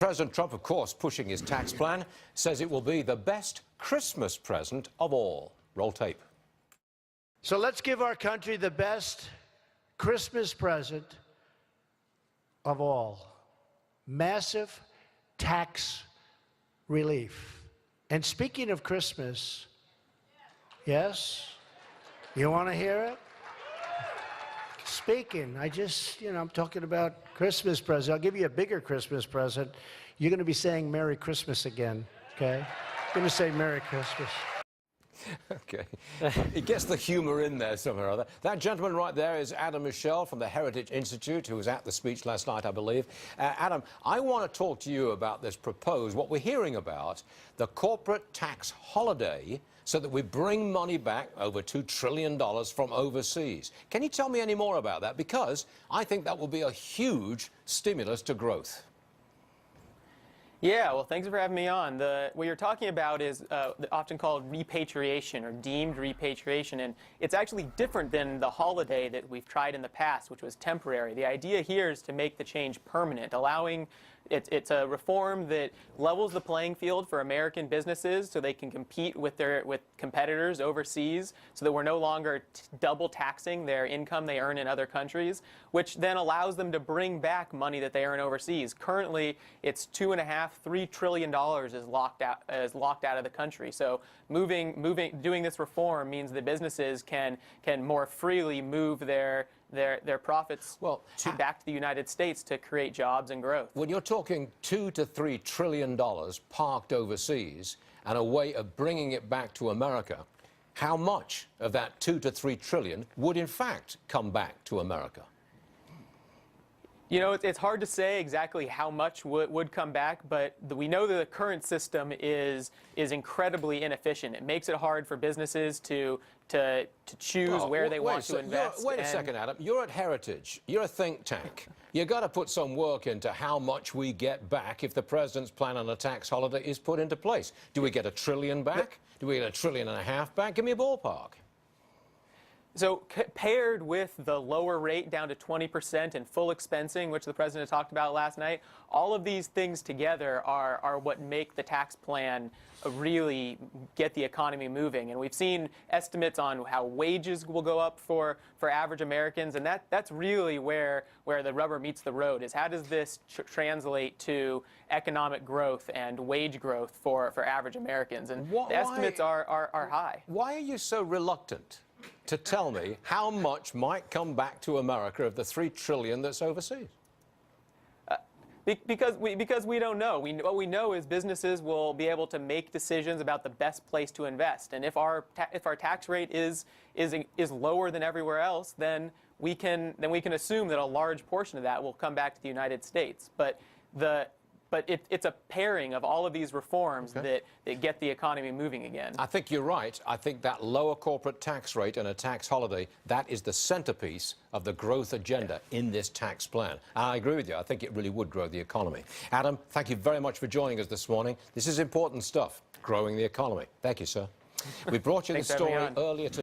President Trump, of course, pushing his tax plan, says it will be the best Christmas present of all. Roll tape. So let's give our country the best Christmas present of all. Massive tax relief. And speaking of Christmas, yes? You want to hear it? Speaking, I'm talking about Christmas present. I'll give you a bigger Christmas present. You're going to be saying Merry Christmas again, okay? I'm going to say Merry Christmas. Okay. He gets the humor in there somewhere or other. That gentleman right there is Adam Michel from the Heritage Institute, who was at the speech last night, I believe. Adam, I want to talk to you about this proposed, what we're hearing about, the corporate tax holiday, so that we bring money back, over $2 trillion from overseas. Can you tell me any more about that? Because I think that will be a huge stimulus to growth. Yeah, well, thanks for having me on. What you're talking about is often called repatriation or deemed repatriation, and it's actually different than the holiday that we've tried in the past, which was temporary. The idea here is to make the change permanent, allowing it's a reform that levels the playing field for American businesses so they can compete with competitors overseas, so that we're no longer double taxing their income they earn in other countries, which then allows them to bring back money that they earn overseas. Currently, it's $2.5–3 trillion is locked out of the country. So doing this reform means that businesses can more freely move their profits back to the United States to create jobs and growth. When you're talking $2 to $3 trillion parked overseas and a way of bringing it back to America, how much of that $2 to $3 trillion would in fact come back to America? You know, it's hard to say exactly how much would come back, but we know that the current system is incredibly inefficient. It makes it hard for businesses to choose where they want to invest. Wait a second, Adam. You're at Heritage. You're a think tank. You've got to put some work into how much we get back if the president's plan on a tax holiday is put into place. Do we get $1 trillion back? Do we get $1.5 trillion back? Give me a ballpark. So paired with the lower rate down to 20% and full expensing, which the president talked about last night, all of these things together are what make the tax plan really get the economy moving. And we've seen estimates on how wages will go up for average Americans, and that's really where the rubber meets the road, is how does this translate to economic growth and wage growth for average Americans? And the estimates are high. Why are you so reluctant to tell me how much might come back to America of the $3 trillion that's overseas? Because we don't know. What we know is businesses will be able to make decisions about the best place to invest. And if our tax rate is lower than everywhere else, then we can assume that a large portion of that will come back to the United States. But it's a pairing of all of these reforms that get the economy moving again. I think you're right. I think that lower corporate tax rate and a tax holiday, that is the centerpiece of the growth agenda in this tax plan. And I agree with you. I think it really would grow the economy. Adam, thank you very much for joining us this morning. This is important stuff, growing the economy. Thank you, sir. We brought you the story earlier today.